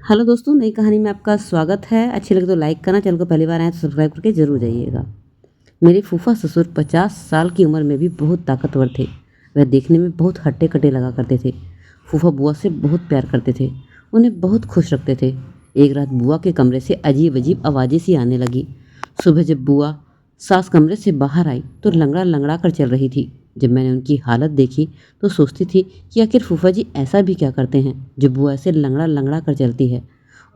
Hello दोस्तों, नई कहानी में आपका स्वागत है। अच्छी लगे तो लाइक करना, चैनल को पहली बार आए तो सब्सक्राइब करके जरूर जाइएगा। मेरे फूफा ससुर 50 साल की उम्र में भी बहुत ताकतवर थे। वह देखने में बहुत हट्टे कट्टे लगा करते थे। फूफा बुआ से बहुत प्यार करते थे, उन्हें बहुत खुश रखते थे। एक रात बुआ के कमरे से अजीब अजीब आवाज़ें सी आने लगी। सुबह जब बुआ सास कमरे से बाहर आई तो लंगड़ा लंगड़ा कर चल रही थी। जब मैंने उनकी हालत देखी तो सोचती थी कि आखिर फूफा जी ऐसा भी क्या करते हैं जो बुआ ऐसे लंगड़ा लंगड़ा कर चलती है।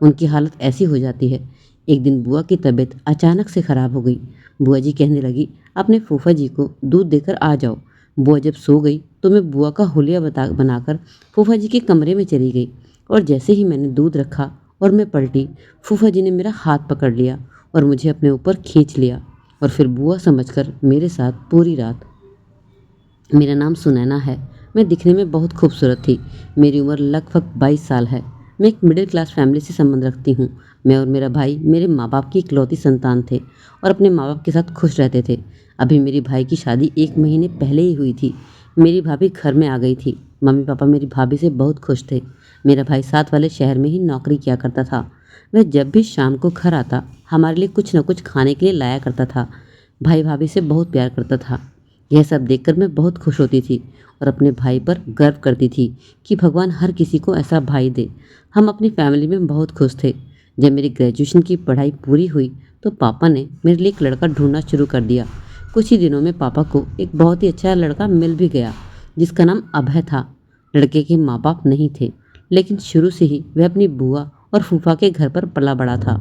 उनकी हालत ऐसी हो जाती है। एक दिन बुआ की तबीयत अचानक से ख़राब हो गई। बुआ जी कहने लगी, अपने फूफा जी को दूध देकर आ जाओ। बुआ जब सो गई तो मैं बुआ का हुलिया बनाकर फूफा जी के कमरे में चली गई और जैसे ही मैंने दूध रखा और मैं पलटी, फूफा जी ने मेरा हाथ पकड़ लिया और मुझे अपने ऊपर खींच लिया और फिर बुआ समझकर मेरे साथ पूरी रात। मेरा नाम सुनैना है। मैं दिखने में बहुत खूबसूरत थी। मेरी उम्र लगभग 22 साल है। मैं एक मिडिल क्लास फैमिली से संबंध रखती हूँ। मैं और मेरा भाई मेरे माँ बाप की इकलौती संतान थे और अपने माँ बाप के साथ खुश रहते थे। अभी मेरी भाई की शादी 1 महीने पहले ही हुई थी। मेरी भाभी घर में आ गई थी। मम्मी पापा मेरी भाभी से बहुत खुश थे। मेरा भाई साथ वाले शहर में ही नौकरी किया करता था। वह जब भी शाम को घर आता हमारे लिए कुछ न कुछ खाने के लिए लाया करता था। भाई भाभी से बहुत प्यार करता था। यह सब देखकर मैं बहुत खुश होती थी और अपने भाई पर गर्व करती थी कि भगवान हर किसी को ऐसा भाई दे। हम अपनी फैमिली में बहुत खुश थे। जब मेरी ग्रेजुएशन की पढ़ाई पूरी हुई तो पापा ने मेरे लिए एक लड़का ढूंढना शुरू कर दिया। कुछ ही दिनों में पापा को एक बहुत ही अच्छा लड़का मिल भी गया जिसका नाम अभय था। लड़के के माँ बाप नहीं थे, लेकिन शुरू से ही वह अपनी बुआ और फूफा के घर पर पला बड़ा था।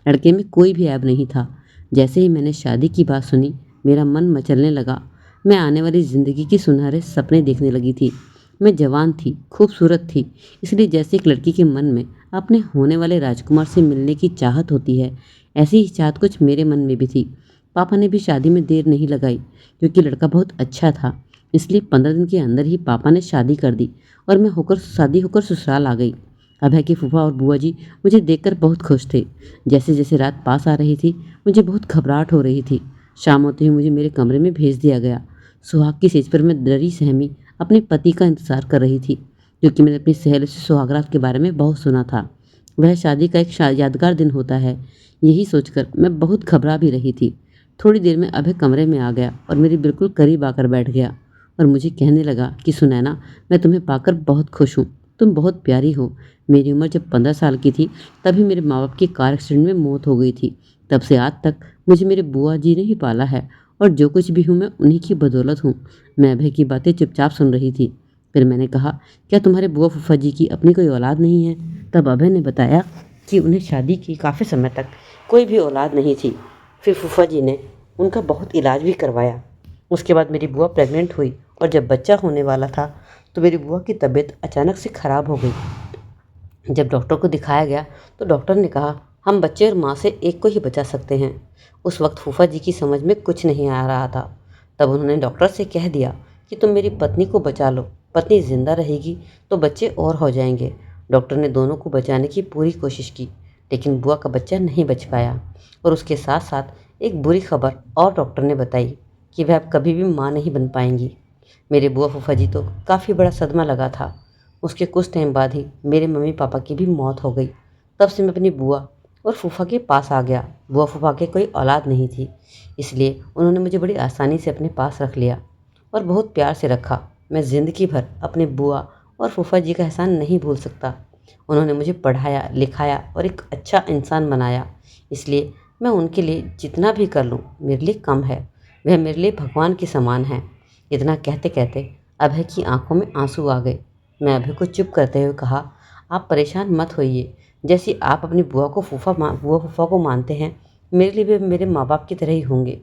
लड़के में कोई भी ऐब नहीं था। जैसे ही मैंने शादी की बात सुनी मेरा मन मचलने लगा। मैं आने वाली ज़िंदगी की सुनहरे सपने देखने लगी थी। मैं जवान थी, खूबसूरत थी, इसलिए जैसे एक लड़की के मन में अपने होने वाले राजकुमार से मिलने की चाहत होती है, ऐसी ही चाहत कुछ मेरे मन में भी थी। पापा ने भी शादी में देर नहीं लगाई क्योंकि लड़का बहुत अच्छा था। इसलिए 15 दिन के अंदर ही पापा ने शादी कर दी और मैं शादी होकर ससुराल आ गई। अभय के फूफा और बुआ जी मुझे देखकर बहुत खुश थे। जैसे जैसे रात पास आ रही थी मुझे बहुत घबराहट हो रही थी। शाम होते ही मुझे मेरे कमरे में भेज दिया गया। सुहाग की सेज पर मैं डरी सहमी अपने पति का इंतजार कर रही थी, क्योंकि मैंने अपनी सहेली से सुहागरात के बारे में बहुत सुना था। वह शादी का एक यादगार दिन होता है। यही सोचकर मैं बहुत घबरा भी रही थी। थोड़ी देर में अभय कमरे में आ गया और मेरे बिल्कुल करीब आकर बैठ गया और मुझे कहने लगा कि सुनैना, मैं तुम्हें पाकर बहुत खुश हूँ। तुम बहुत प्यारी हो। मेरी उम्र जब 15 साल की थी तभी मेरे माँ बाप की कार एक्सीडेंट में मौत हो गई थी। तब से आज तक मुझे मेरे बुआ जी ने ही पाला है और जो कुछ भी हूँ मैं उन्हीं की बदौलत हूँ। मैं अभय की बातें चुपचाप सुन रही थी। फिर मैंने कहा, क्या तुम्हारे बुआ फूफा जी की अपनी कोई औलाद नहीं है? तब अभय ने बताया कि उन्हें शादी की काफ़ी समय तक कोई भी औलाद नहीं थी। फिर फूफा जी ने उनका बहुत इलाज भी करवाया। उसके बाद मेरी बुआ प्रेग्नेंट हुई और जब बच्चा होने वाला था तो मेरी बुआ की तबीयत अचानक से ख़राब हो गई। जब डॉक्टर को दिखाया गया तो डॉक्टर ने कहा, हम बच्चे और माँ से एक को ही बचा सकते हैं। उस वक्त फूफा जी की समझ में कुछ नहीं आ रहा था। तब उन्होंने डॉक्टर से कह दिया कि तुम मेरी पत्नी को बचा लो, पत्नी जिंदा रहेगी तो बच्चे और हो जाएंगे। डॉक्टर ने दोनों को बचाने की पूरी कोशिश की, लेकिन बुआ का बच्चा नहीं बच पाया। और उसके साथ साथ एक बुरी खबर और डॉक्टर ने बताई कि वह अब कभी भी माँ नहीं बन पाएंगी। मेरे बुआ फूफा जी तो काफ़ी बड़ा सदमा लगा था। उसके कुछ टाइम बाद ही मेरे मम्मी पापा की भी मौत हो गई। तब से मैं अपनी बुआ और फूफा के पास आ गया। बुआ फूफा के कोई औलाद नहीं थी, इसलिए उन्होंने मुझे बड़ी आसानी से अपने पास रख लिया और बहुत प्यार से रखा। मैं ज़िंदगी भर अपने बुआ और फूफा जी का एहसान नहीं भूल सकता। उन्होंने मुझे पढ़ाया लिखाया और एक अच्छा इंसान बनाया, इसलिए मैं उनके लिए जितना भी कर लूँ मेरे लिए कम है। वह मेरे लिए भगवान के समान है। इतना कहते कहते अभय की आंखों में आंसू आ गए। मैं अभय को चुप करते हुए कहा, आप परेशान मत होइए। जैसे आप अपनी बुआ फूफा को मानते हैं, मेरे लिए भी मेरे माँ बाप की तरह ही होंगे।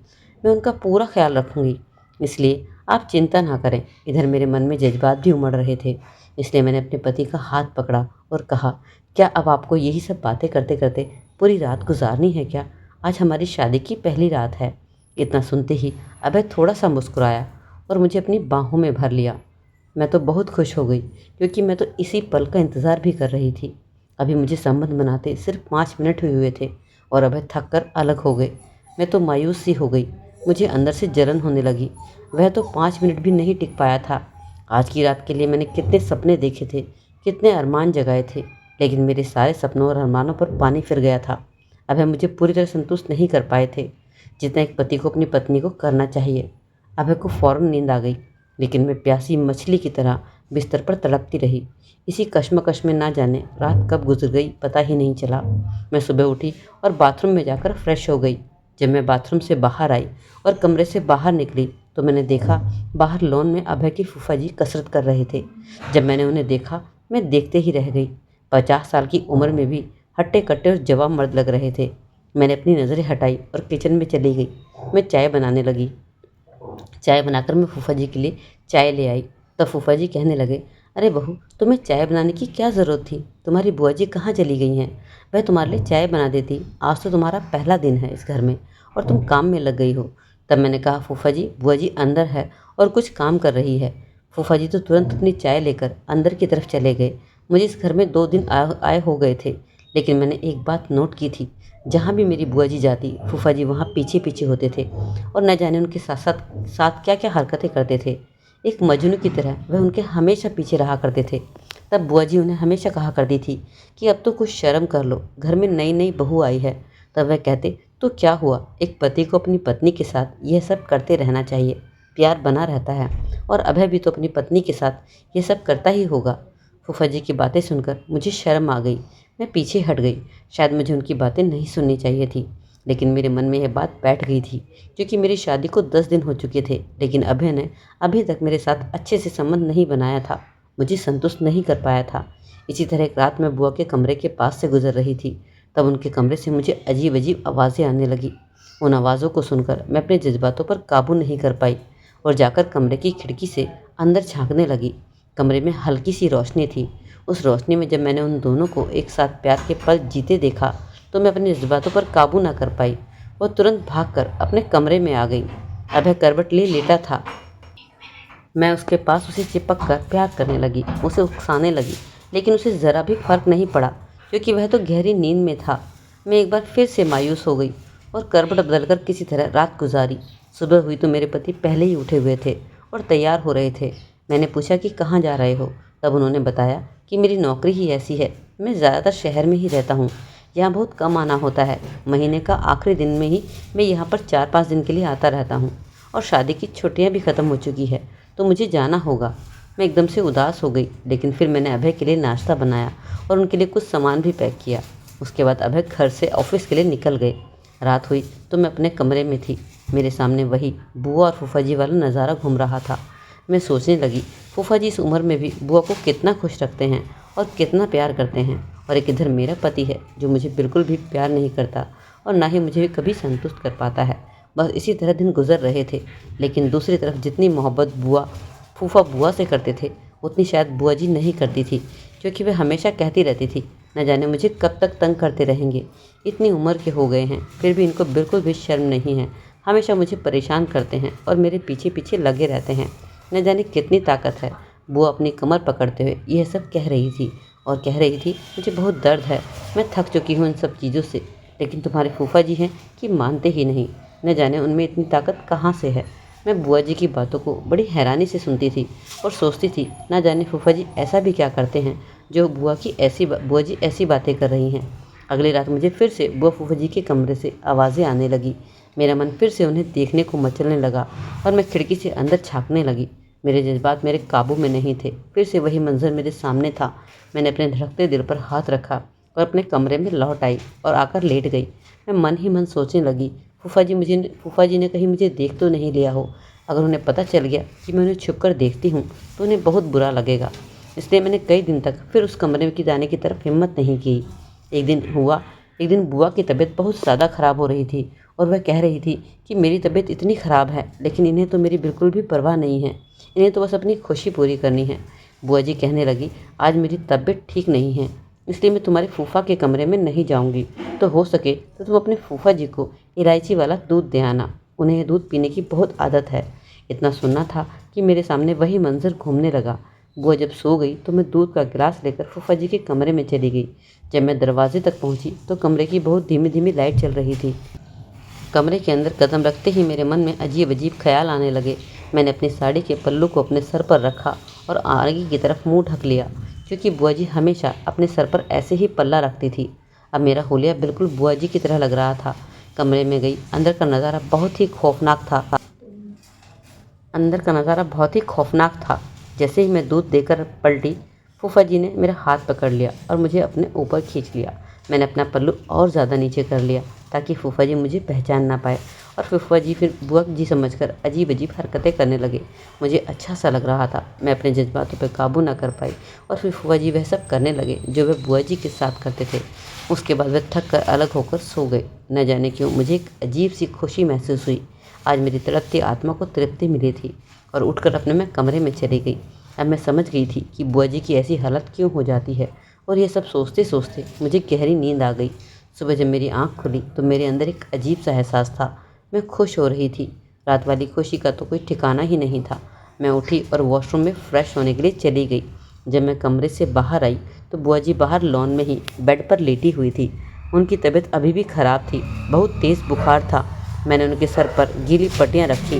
मैं उनका पूरा ख्याल रखूँगी, इसलिए आप चिंता ना करें। इधर मेरे मन में जज्बात भी उमड़ रहे थे, इसलिए मैंने अपने पति का हाथ पकड़ा और कहा, क्या अब आपको यही सब बातें करते करते पूरी रात गुजारनी है क्या? आज हमारी शादी की पहली रात है। इतना सुनते ही अभय थोड़ा सा मुस्कुराया और मुझे अपनी बाहों में भर लिया। मैं तो बहुत खुश हो गई, क्योंकि मैं तो इसी पल का इंतज़ार भी कर रही थी। अभी मुझे संबंध बनाते सिर्फ 5 मिनट हुए थे और अभय थक कर अलग हो गए। मैं तो मायूस सी हो गई। मुझे अंदर से जलन होने लगी। वह तो 5 मिनट भी नहीं टिक पाया था। आज की रात के लिए मैंने कितने सपने देखे थे, कितने अरमान जगाए थे, लेकिन मेरे सारे सपनों और अरमानों पर पानी फिर गया था। अभय मुझे पूरी तरह संतुष्ट नहीं कर पाए थे, जितना एक पति को अपनी पत्नी को करना चाहिए। अभय को फौरन नींद आ गई, लेकिन मैं प्यासी मछली की तरह बिस्तर पर तड़पती रही। इसी कश्मकश में ना जाने रात कब गुजर गई पता ही नहीं चला। मैं सुबह उठी और बाथरूम में जाकर फ्रेश हो गई। जब मैं बाथरूम से बाहर आई और कमरे से बाहर निकली तो मैंने देखा बाहर लॉन में अभय की फूफा जी कसरत कर रहे थे। जब मैंने उन्हें देखा मैं देखते ही रह गई। 50 साल की उम्र में भी हट्टे कट्टे और जवान मर्द लग रहे थे। मैंने अपनी नज़रें हटाई और किचन में चली गई। मैं चाय बनाने लगी। चाय बनाकर मैं फूफा जी के लिए चाय ले आई। तब फूफा जी कहने लगे, अरे बहू, तुम्हें चाय बनाने की क्या ज़रूरत थी? तुम्हारी बुआ जी कहाँ चली गई हैं? वह तुम्हारे लिए चाय बना देती। आज तो तुम्हारा पहला दिन है इस घर में और तुम काम में लग गई हो। तब मैंने कहा, फूफा जी, बुआ जी अंदर है और कुछ काम कर रही है। फूफा जी तो तुरंत अपनी चाय लेकर अंदर की तरफ चले गए। मुझे इस घर में 2 दिन आए हो गए थे, लेकिन मैंने एक बात नोट की थी, जहाँ भी मेरी बुआ जी जाती फूफा जी वहाँ पीछे पीछे होते थे और न जाने उनके साथ साथ साथ क्या क्या हरकतें करते थे। एक मजनू की तरह वह उनके हमेशा पीछे रहा करते थे। तब बुआ जी उन्हें हमेशा कहा करती थी कि अब तो कुछ शर्म कर लो, घर में नई नई बहू आई है। तब वह कहते, तो क्या हुआ, एक पति को अपनी पत्नी के साथ यह सब करते रहना चाहिए, प्यार बना रहता है। और अभय भी तो अपनी पत्नी के साथ ये सब करता ही होगा। फूफा जी की बातें सुनकर मुझे शर्म आ गई। मैं पीछे हट गई। शायद मुझे उनकी बातें नहीं सुननी चाहिए थी, लेकिन मेरे मन में यह बात बैठ गई थी, क्योंकि मेरी शादी को 10 दिन हो चुके थे, लेकिन अभय ने अभी तक मेरे साथ अच्छे से संबंध नहीं बनाया था, मुझे संतुष्ट नहीं कर पाया था। इसी तरह एक रात मैं बुआ के कमरे के पास से गुजर रही थी। तब उनके कमरे से मुझे अजीब अजीब आवाज़ें आने लगी। उन आवाज़ों को सुनकर मैं अपने जज्बातों पर काबू नहीं कर पाई और जाकर कमरे की खिड़की से अंदर झांकने लगी। कमरे में हल्की सी रोशनी थी। उस रोशनी में जब मैंने उन दोनों को एक साथ प्यार के पल जीते देखा तो मैं अपने जज्बातों पर काबू ना कर पाई और तुरंत भागकर अपने कमरे में आ गई। अभय करवट लिए लेटा था। मैं उसके पास उसे चिपक कर प्यार करने लगी, उसे उकसाने लगी, लेकिन उसे ज़रा भी फर्क नहीं पड़ा, क्योंकि वह तो गहरी नींद में था। मैं एक बार फिर से मायूस हो गई और करवट बदलकर किसी तरह रात गुजारी। सुबह हुई तो मेरे पति पहले ही उठे हुए थे और तैयार हो रहे थे। मैंने पूछा कि कहाँ जा रहे हो? तब उन्होंने बताया कि मेरी नौकरी ही ऐसी है, मैं ज़्यादातर शहर में ही रहता हूँ, यहाँ बहुत कम आना होता है। महीने का आखिरी दिन में ही मैं यहाँ पर 4-5 दिन के लिए आता रहता हूँ और शादी की छुट्टियाँ भी ख़त्म हो चुकी है, तो मुझे जाना होगा। मैं एकदम से उदास हो गई, लेकिन फिर मैंने अभय के लिए नाश्ता बनाया और उनके लिए कुछ सामान भी पैक किया। उसके बाद अभय घर से ऑफिस के लिए निकल गए। रात हुई तो मैं अपने कमरे में थी। मेरे सामने वही बुआ और फूफा जी वाला नज़ारा घूम रहा था। मैं सोचने लगी, फूफा जी इस उम्र में भी बुआ को कितना खुश रखते हैं और कितना प्यार करते हैं, और एक इधर मेरा पति है जो मुझे बिल्कुल भी प्यार नहीं करता और ना ही मुझे कभी संतुष्ट कर पाता है। बस इसी तरह दिन गुजर रहे थे। लेकिन दूसरी तरफ जितनी मोहब्बत फूफा बुआ से करते थे, उतनी शायद बुआ जी नहीं करती थी, क्योंकि वे हमेशा कहती रहती थी, न जाने मुझे कब तक तंग करते रहेंगे। इतनी उम्र के हो गए हैं, फिर भी इनको बिल्कुल भी शर्म नहीं है। हमेशा मुझे परेशान करते हैं और मेरे पीछे पीछे लगे रहते हैं। न जाने कितनी ताकत है। बुआ अपनी कमर पकड़ते हुए यह सब कह रही थी और कह रही थी, मुझे बहुत दर्द है, मैं थक चुकी हूँ इन सब चीज़ों से, लेकिन तुम्हारे फूफा जी हैं कि मानते ही नहीं। न जाने उनमें इतनी ताकत कहाँ से है। मैं बुआ जी की बातों को बड़ी हैरानी से सुनती थी और सोचती थी, न जाने फूफा जी ऐसा भी क्या करते हैं जो बुआ जी ऐसी बातें कर रही हैं। अगली रात मुझे फिर से बुआ फूफा जी के कमरे से आवाज़ें आने लगी। मेरा मन फिर से उन्हें देखने को मचलने लगा और मैं खिड़की से अंदर झाँकने लगी। मेरे जज्बात मेरे काबू में नहीं थे। फिर से वही मंजर मेरे सामने था। मैंने अपने धड़कते दिल पर हाथ रखा और अपने कमरे में लौट आई और आकर लेट गई। मैं मन ही मन सोचने लगी, फूफा जी ने कहीं मुझे देख तो नहीं लिया हो। अगर उन्हें पता चल गया कि मैं उन्हें छुप कर देखती हूँ तो उन्हें बहुत बुरा लगेगा। इसलिए मैंने कई दिन तक फिर उस कमरे में जाने की तरफ हिम्मत नहीं की। एक दिन बुआ की तबीयत बहुत ज़्यादा ख़राब हो रही थी और वह कह रही थी कि मेरी तबीयत इतनी ख़राब है, लेकिन इन्हें तो मेरी बिल्कुल भी परवाह नहीं है, इन्हें तो बस अपनी खुशी पूरी करनी है। बुआ जी कहने लगी, आज मेरी तबीयत ठीक नहीं है, इसलिए मैं तुम्हारे फूफा के कमरे में नहीं जाऊंगी। तो हो सके तो तुम अपने फूफा जी को इलायची वाला दूध दे आना, उन्हें ये दूध पीने की बहुत आदत है। इतना सुनना था कि मेरे सामने वही मंजर घूमने लगा। बुआ जब सो गई तो मैं दूध का गिलास लेकर फूफा जी के कमरे में चली गई। जब मैं दरवाजे तक पहुंची तो कमरे की बहुत धीमी धीमी लाइट चल रही थी। कमरे के अंदर कदम रखते ही मेरे मन में अजीब अजीब ख्याल आने लगे। मैंने अपनी साड़ी के पल्लू को अपने सर पर रखा और आगे की तरफ मुंह ढक लिया, क्योंकि बुआ जी हमेशा अपने सर पर ऐसे ही पल्ला रखती थी। अब मेरा हुलिया बिल्कुल बुआ जी की तरह लग रहा था। कमरे में गई। अंदर का नज़ारा बहुत ही खौफनाक था। जैसे ही मैं दूध देकर पलटी, फूफा जी ने मेरा हाथ पकड़ लिया और मुझे अपने ऊपर खींच लिया। मैंने अपना पल्लू और ज़्यादा नीचे कर लिया ताकि फूफा जी मुझे पहचान ना पाए, और फूफा जी फिर बुआ जी समझकर अजीब अजीब हरकतें करने लगे। मुझे अच्छा सा लग रहा था। मैं अपने जज्बातों पर काबू ना कर पाई और फिर फूफा जी वह सब करने लगे जो वे बुआ जी के साथ करते थे। उसके बाद वे थक कर अलग होकर सो गए। न जाने क्यों मुझे एक अजीब सी खुशी महसूस हुई। आज मेरी तड़पती आत्मा को तृप्ति मिली थी और उठकर अपने मैं कमरे में चली गई। अब मैं समझ गई थी कि बुआ जी की ऐसी हालत क्यों हो जाती है, और ये सब सोचते सोचते मुझे गहरी नींद आ गई। सुबह जब मेरी आँख खुली तो मेरे अंदर एक अजीब सा एहसास था। मैं खुश हो रही थी। रात वाली खुशी का तो कोई ठिकाना ही नहीं था। मैं उठी और वॉशरूम में फ्रेश होने के लिए चली गई। जब मैं कमरे से बाहर आई तो बुआ जी बाहर लॉन में ही बेड पर लेटी हुई थी। उनकी तबीयत अभी भी खराब थी। बहुत तेज़ बुखार था। मैंने उनके सर पर गीली पट्टियाँ रखी।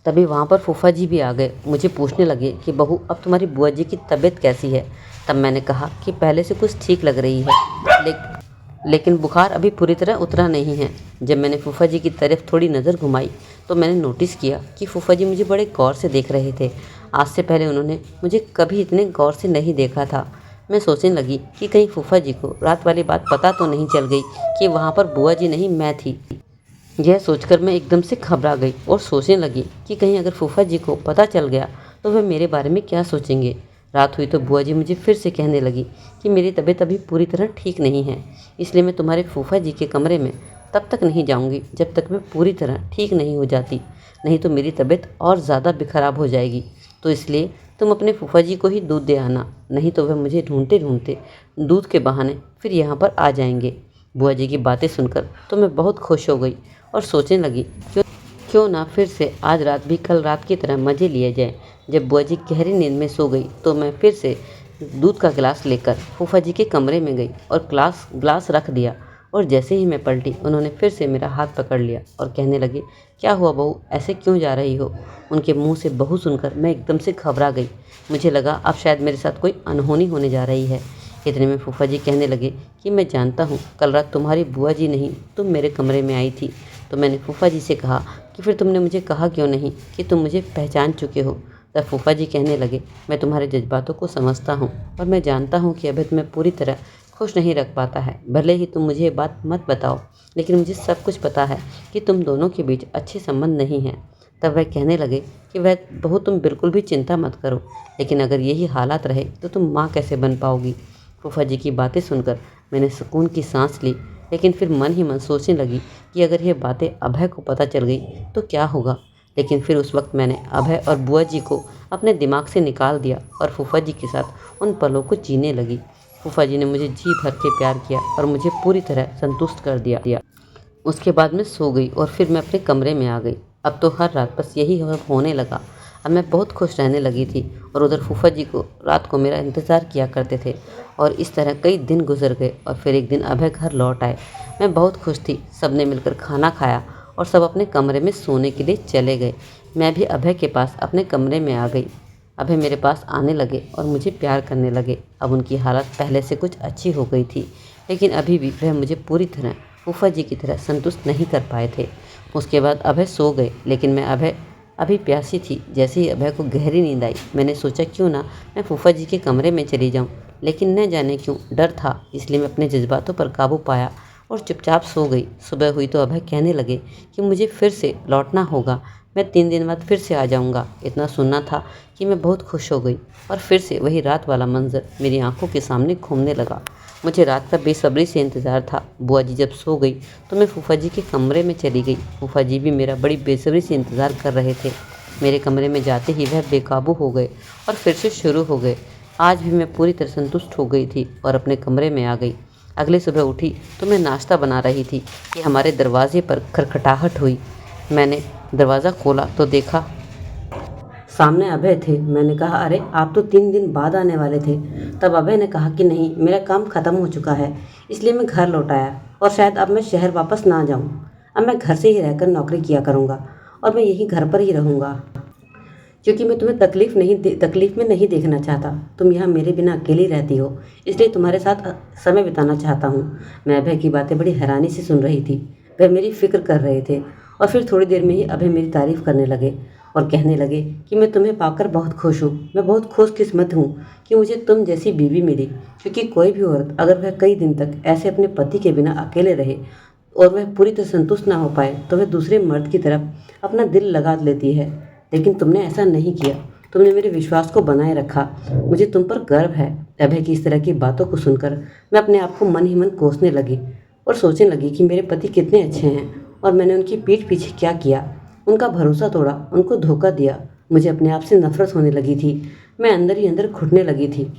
तभी वहाँ पर फूफा जी भी आ गए। मुझे पूछने लगे कि बहू, अब तुम्हारी बुआ जी की तबीयत कैसी है। तब मैंने कहा कि पहले से कुछ ठीक लग रही है, लेकिन बुखार अभी पूरी तरह उतरा नहीं है। जब मैंने फूफा जी की तरफ थोड़ी नज़र घुमाई तो मैंने नोटिस किया कि फूफा जी मुझे बड़े गौर से देख रहे थे। आज से पहले उन्होंने मुझे कभी इतने गौर से नहीं देखा था। मैं सोचने लगी कि कहीं फूफा जी को रात वाली बात पता तो नहीं चल गई कि वहाँ पर बुआ जी नहीं, मैं थी। यह सोचकर मैं एकदम से घबरा गई और सोचने लगी कि कहीं अगर फूफा जी को पता चल गया तो वे मेरे बारे में क्या सोचेंगे। रात हुई तो बुआ जी मुझे फिर से कहने लगी कि मेरी तबीयत अभी पूरी तरह ठीक नहीं है, इसलिए मैं तुम्हारे फूफा जी के कमरे में तब तक नहीं जाऊंगी जब तक मैं पूरी तरह ठीक नहीं हो जाती, नहीं तो मेरी तबीयत और ज़्यादा खराब हो जाएगी। तो इसलिए तुम अपने फूफा जी को ही दूध दे आना, नहीं तो वह मुझे ढूंढते ढूंढते दूध के बहाने फिर यहाँ पर आ जाएंगे। बुआ जी की बातें सुनकर तो मैं बहुत खुश हो गई और सोचने लगी क्यों ना फिर से आज रात भी कल रात की तरह मज़े लिए जाए। जब बुआ जी गहरी नींद में सो गई तो मैं फिर से दूध का गिलास लेकर फूफा जी के कमरे में गई और ग्लास रख दिया, और जैसे ही मैं पलटी उन्होंने फिर से मेरा हाथ पकड़ लिया और कहने लगे, क्या हुआ बहू, ऐसे क्यों जा रही हो। उनके मुंह से बहू सुनकर मैं एकदम से घबरा गई। मुझे लगा अब शायद मेरे साथ कोई अनहोनी होने जा रही है। इतने में फूफा जी कहने लगे कि मैं जानता हूँ कल रात तुम्हारी बुआ जी नहीं, तुम मेरे कमरे में आई थी। तो मैंने फूफा जी से कहा कि फिर तुमने मुझे कहा क्यों नहीं कि तुम मुझे पहचान चुके हो। तब फूफा जी कहने लगे, मैं तुम्हारे जज्बातों को समझता हूँ और मैं जानता हूँ कि अभी तुम्हें पूरी तरह खुश नहीं रख पाता है। भले ही तुम मुझे ये बात मत बताओ, लेकिन मुझे सब कुछ पता है कि तुम दोनों के बीच अच्छे संबंध नहीं हैं। तब वह कहने लगे कि वह बहू, तुम बिल्कुल भी चिंता मत करो, लेकिन अगर यही हालात रहे तो तुम माँ कैसे बन पाओगी। फूफा जी की बातें सुनकर मैंने सुकून की सांस ली, लेकिन फिर मन ही मन सोचने लगी कि अगर ये बातें अभय को पता चल गई तो क्या होगा। लेकिन फिर उस वक्त मैंने अभय और बुआ जी को अपने दिमाग से निकाल दिया और फूफा जी के साथ उन पलों को जीने लगी। फूफा जी ने मुझे जी भर के प्यार किया और मुझे पूरी तरह संतुष्ट कर दिया। उसके बाद मैं सो गई और फिर मैं अपने कमरे में आ गई। अब तो हर रात बस यही होने लगा। अब मैं बहुत खुश रहने लगी थी और उधर फूफा जी को रात को मेरा इंतज़ार किया करते थे, और इस तरह कई दिन गुजर गए और फिर एक दिन अभय घर लौट आए। मैं बहुत खुश थी। सबने मिलकर खाना खाया और सब अपने कमरे में सोने के लिए चले गए। मैं भी अभय के पास अपने कमरे में आ गई। अभय मेरे पास आने लगे और मुझे प्यार करने लगे। अब उनकी हालत पहले से कुछ अच्छी हो गई थी, लेकिन अभी भी वह मुझे पूरी तरह फूफा जी की तरह संतुष्ट नहीं कर पाए थे। उसके बाद अभय सो गए, लेकिन मैं अभी प्यासी थी। जैसे ही अभय को गहरी नींद आई, मैंने सोचा क्यों ना मैं फूफा जी के कमरे में चली जाऊं, लेकिन न जाने क्यों डर था, इसलिए मैं अपने जज्बातों पर काबू पाया और चुपचाप सो गई। सुबह हुई तो अभय कहने लगे कि मुझे फिर से लौटना होगा, मैं 3 दिन बाद फिर से आ जाऊंगा। इतना सुनना था कि मैं बहुत खुश हो गई और फिर से वही रात वाला मंजर मेरी आंखों के सामने घूमने लगा। मुझे रात का बेसब्री से इंतज़ार था। बुआ जी जब सो गई तो मैं फूफा जी के कमरे में चली गई। फूफा जी भी मेरा बड़ी बेसब्री से इंतज़ार कर रहे थे। मेरे कमरे में जाते ही वह बेकाबू हो गए और फिर से शुरू हो गए। आज भी मैं पूरी तरह संतुष्ट हो गई थी और अपने कमरे में आ गई। अगली सुबह उठी तो मैं नाश्ता बना रही थी कि हमारे दरवाजे पर खटखटाहट हुई। मैंने दरवाज़ा खोला तो देखा सामने अभय थे। मैंने कहा, अरे आप तो 3 दिन बाद आने वाले थे। तब अभय ने कहा कि नहीं, मेरा काम ख़त्म हो चुका है, इसलिए मैं घर लौट आया और शायद अब मैं शहर वापस ना जाऊं। अब मैं घर से ही रहकर नौकरी किया करूंगा और मैं यही घर पर ही रहूंगा। क्योंकि मैं तुम्हें तकलीफ में नहीं देखना चाहता। तुम यहाँ मेरे बिना अकेली रहती हो, इसलिए तुम्हारे साथ समय बिताना चाहता हूँ। मैं अभय की बातें बड़ी हैरानी से सुन रही थी। वह मेरी फिक्र कर रहे थे और फिर थोड़ी देर में ही अभय मेरी तारीफ करने लगे और कहने लगे कि मैं तुम्हें पाकर बहुत खुश हूँ। मैं बहुत खुशकिस्मत हूँ कि मुझे तुम जैसी बीवी मिली, क्योंकि कोई भी औरत अगर वह कई दिन तक ऐसे अपने पति के बिना अकेले रहे और वह पूरी तरह संतुष्ट ना हो पाए तो वह दूसरे मर्द की तरफ अपना दिल लगा लेती है। लेकिन तुमने ऐसा नहीं किया। तुमने मेरे विश्वास को बनाए रखा। मुझे तुम पर गर्व है। अभय की इस तरह की बातों को सुनकर मैं अपने आप को मन ही मन कोसने लगी और सोचने लगी कि मेरे पति कितने अच्छे हैं और मैंने उनकी पीठ पीछे क्या किया। उनका भरोसा तोड़ा, उनको धोखा दिया। मुझे अपने आप से नफरत होने लगी थी। मैं अंदर ही अंदर घुटने लगी थी